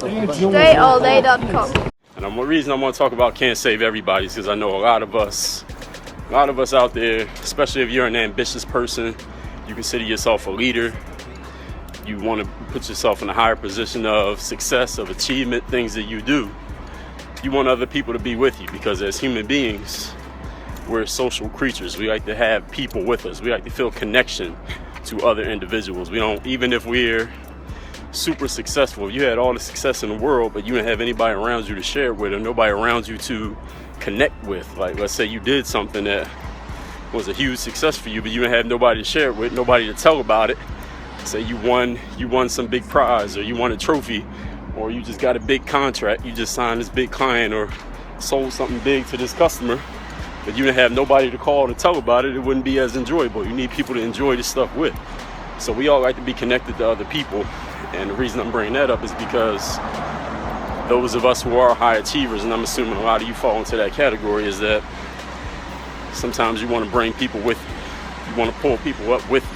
DreAllDay.com. And the reason I want to talk about can't save everybody is because I know a lot of us out there, especially if you're an ambitious person, you consider yourself a leader, you want to put yourself in a higher position of success, of achievement, things that you do. You want other people to be with you because as human beings, we're social creatures. We like to have people with us. We like to feel connection to other individuals. We don't, even if we're super successful, if you had all the success in the world, but you didn't have anybody around you to share it with or nobody around you to connect with. Like, let's say you did something that was a huge success for you, but you didn't have nobody to share it with, nobody to tell about it. Say you won some big prize, or you won a trophy, or you just got a big contract, you just signed this big client or sold something big to this customer, but you didn't have nobody to call to tell about it, it wouldn't be as enjoyable. You need people to enjoy this stuff with. So we all like to be connected to other people. And the reason I'm bringing that up is because those of us who are high achievers, and I'm assuming a lot of you fall into that category, is that sometimes you want to bring people with you. You want to pull people up with you.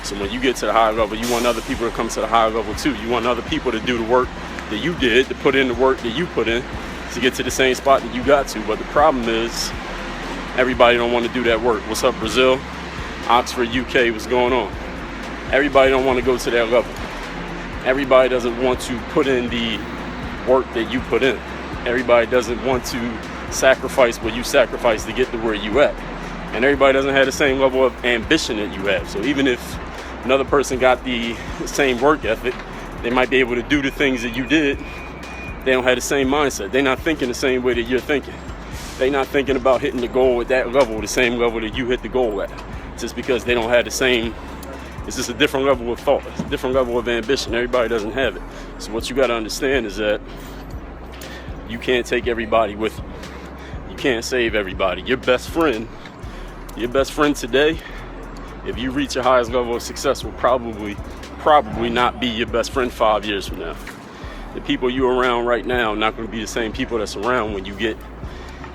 So when you get to the high level, you want other people to come to the high level too. You want other people to do the work that you did, to put in the work that you put in to get to the same spot that you got to. But the problem is everybody don't want to do that work. What's up, Brazil? Oxford, UK, what's going on? Everybody don't want to go to that level. Everybody doesn't want to put in the work that you put in. Everybody doesn't want to sacrifice what you sacrificed to get to where you at. And everybody doesn't have the same level of ambition that you have. So even if another person got the same work ethic, they might be able to do the things that you did. They don't have the same mindset. They're not thinking the same way that you're thinking. They're not thinking about hitting the goal at that level, the same level that you hit the goal at. Just because they don't have the same, it's just a different level of thought, it's a different level of ambition. Everybody doesn't have it. So what you got to understand is that you can't take everybody with you. You can't save everybody. Your best friend today, if you reach your highest level of success, will probably not be your best friend 5 years from now. The people you're around right now are not going to be the same people that's around when you get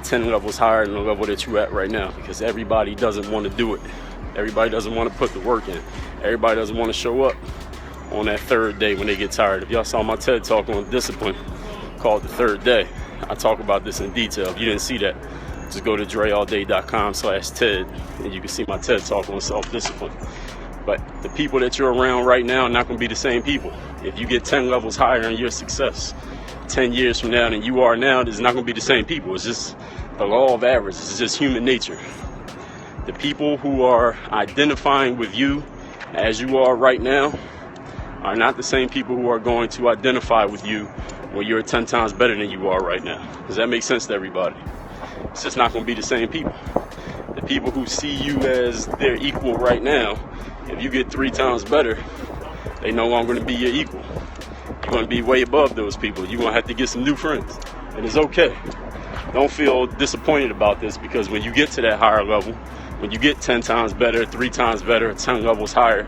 10 levels higher than the level that you're at right now, because everybody doesn't want to do it. Everybody doesn't want to put the work in. Everybody doesn't want to show up on that third day when they get tired. If y'all saw my TED Talk on discipline called The Third Day, I talk about this in detail. If you didn't see that, just go to DreAllDay.com/TED and you can see my TED Talk on self-discipline. But the people that you're around right now are not going to be the same people. If you get 10 levels higher in your success 10 years from now than you are now, it's not going to be the same people. It's just the law of averages. It's just human nature. The people who are identifying with you as you are right now are not the same people who are going to identify with you when you're 10 times better than you are right now. Does that make sense to everybody? It's just not going to be the same people. The people who see you as their equal right now, if you get 3 times better, they no longer going to be your equal. You're going to be way above those people. You're going to have to get some new friends. And it's okay. Don't feel disappointed about this, because when you get to that higher level, when you get 10 times better, 3 times better, 10 levels higher,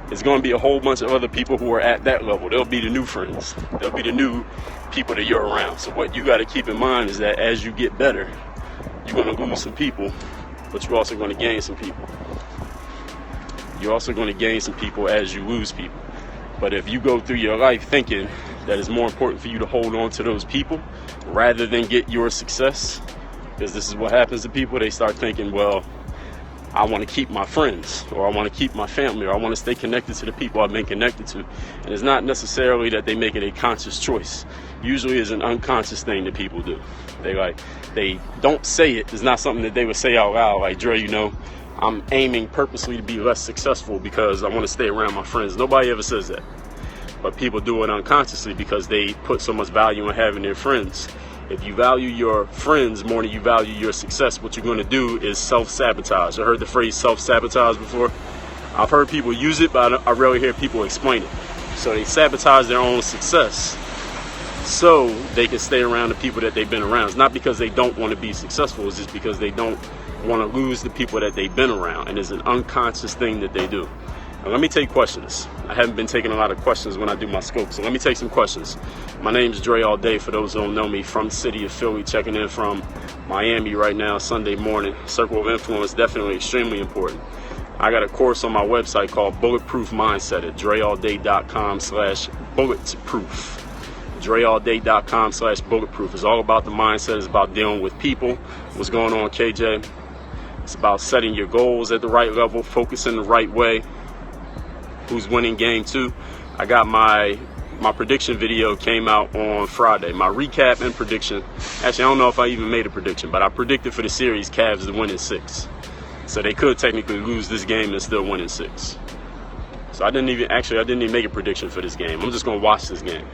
it's going to be a whole bunch of other people who are at that level. They'll be the new friends. They'll be the new people that you're around. So what you got to keep in mind is that as you get better, you're going to lose some people, but you're also going to gain some people. You're also going to gain some people as you lose people. But if you go through your life thinking that it's more important for you to hold on to those people rather than get your success, because this is what happens to people, they start thinking, well, I want to keep my friends, or I want to keep my family, or I want to stay connected to the people I've been connected to. And it's not necessarily that they make it a conscious choice. Usually it's an unconscious thing that people do. They don't say it. It's not something that they would say out loud, like, Dre, I'm aiming purposely to be less successful because I want to stay around my friends. Nobody ever says that. But people do it unconsciously because they put so much value in having their friends. If you value your friends more than you value your success, what you're going to do is self-sabotage. I heard the phrase self-sabotage before. I've heard people use it, but I rarely hear people explain it. So they sabotage their own success so they can stay around the people that they've been around. It's not because they don't want to be successful. It's just because they don't want to lose the people that they've been around. And it's an unconscious thing that they do. Now, let me take questions. I haven't been taking a lot of questions when I do my scope, so let me take some questions. My name is DreAllDay, for those who don't know me, from the city of Philly, checking in from Miami right now, Sunday morning. Circle of influence, definitely extremely important. I got a course on my website called Bulletproof Mindset at DreAllDay.com/bulletproof. DreAllDay.com/bulletproof. It's all about the mindset. It's about dealing with people. What's going on, KJ? It's about setting your goals at the right level, focusing the right way. Who's winning game 2? I got my prediction video came out on Friday. My recap and prediction. Actually, I don't know if I even made a prediction, but I predicted for the series Cavs to win in 6. So they could technically lose this game and still win in 6. So I didn't even make a prediction for this game. I'm just going to watch this game.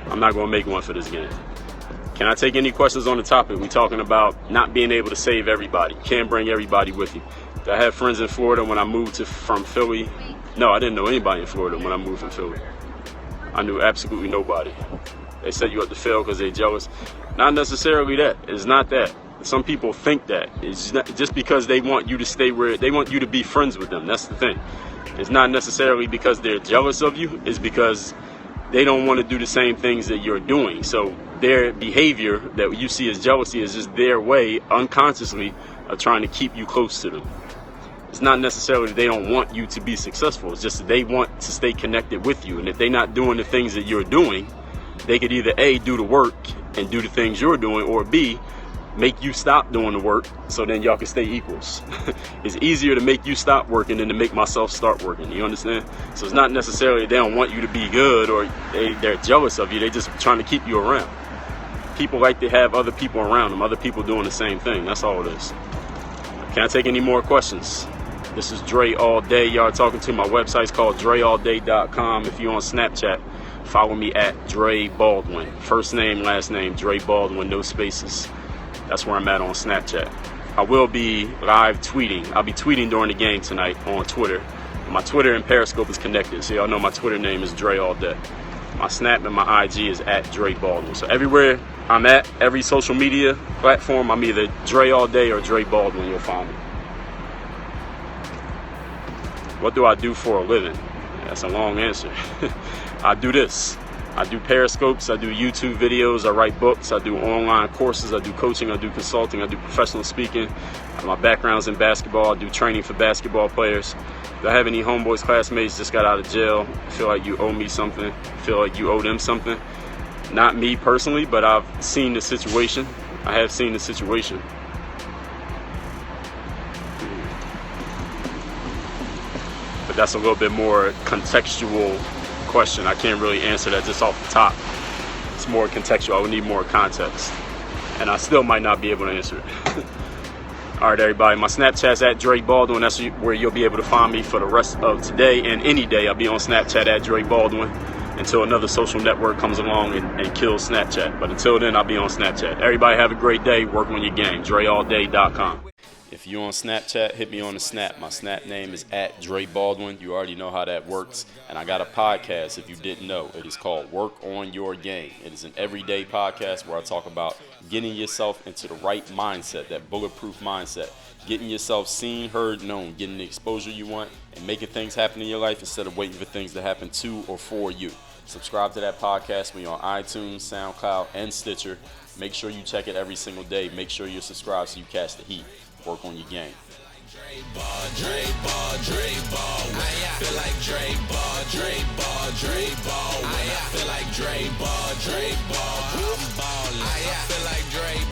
I'm not going to make one for this game. Can I take any questions on the topic? We're talking about not being able to save everybody. You can't bring everybody with you. I had friends in Florida when I moved from Philly. No, I didn't know anybody in Florida when I moved from Philly. I knew absolutely nobody. They set you up to fail because they're jealous. Not necessarily that. It's not that. Some people think that. It's not, just because they want you to stay where they want you to be friends with them. That's the thing. It's not necessarily because they're jealous of you. It's because they don't want to do the same things that you're doing. So their behavior that you see as jealousy is just their way, unconsciously, of trying to keep you close to them. It's not necessarily they don't want you to be successful. It's just that they want to stay connected with you. And if they're not doing the things that you're doing, they could either A, do the work and do the things you're doing, or B, make you stop doing the work so then y'all can stay equals. It's easier to make you stop working than to make myself start working. You understand? So it's not necessarily they don't want you to be good or they're jealous of you. They're just trying to keep you around. People like to have other people around them, other people doing the same thing. That's all it is. Can I take any more questions? This is Dre All Day. Y'all talking to my website's called DreAllDay.com. If you're on Snapchat, follow me at Dre Baldwin. First name, last name, Dre Baldwin, no spaces. That's where I'm at on Snapchat. I will be live tweeting. I'll be tweeting during the game tonight on Twitter. My Twitter and Periscope is connected, so y'all know my Twitter name is Dre All Day. My Snap and my IG is at Dre Baldwin. So everywhere I'm at, every social media platform, I'm either Dre All Day or Dre Baldwin. You'll find me. What do I do for a living? That's a long answer. I do this. I do Periscopes, I do YouTube videos, I write books, I do online courses, I do coaching, I do consulting, I do professional speaking. My background's in basketball. I do training for basketball players. If I have any homeboys, classmates just got out of jail, feel like you owe me something, feel like you owe them something. Not me personally, but I've seen the situation. I have seen the situation. But that's a little bit more contextual question. I can't really answer that just off the top. It's more contextual. I would need more context. And I still might not be able to answer it. All right, everybody. My Snapchat's at Dre Baldwin. That's where you'll be able to find me for the rest of today and any day. I'll be on Snapchat at Dre Baldwin until another social network comes along and kills Snapchat. But until then, I'll be on Snapchat. Everybody have a great day. Work on your game. DreAllDay.com. If you're on Snapchat, hit me on the Snap. My Snap name is at Dre Baldwin. You already know how that works. And I got a podcast, if you didn't know. It is called Work on Your Game. It is an everyday podcast where I talk about getting yourself into the right mindset, that bulletproof mindset. Getting yourself seen, heard, known. Getting the exposure you want and making things happen in your life instead of waiting for things to happen to or for you. Subscribe to that podcast when you're on iTunes, SoundCloud, and Stitcher. Make sure you check it every single day. Make sure you're subscribed so you catch the heat. Work on your game. Dre Ball, Dre Ball, Dre Ball. I feel like Dre Ball, Dre Ball, Dre Ball. I feel like Dre Ball, Dre Ball. I'm ballin'. I feel like Dre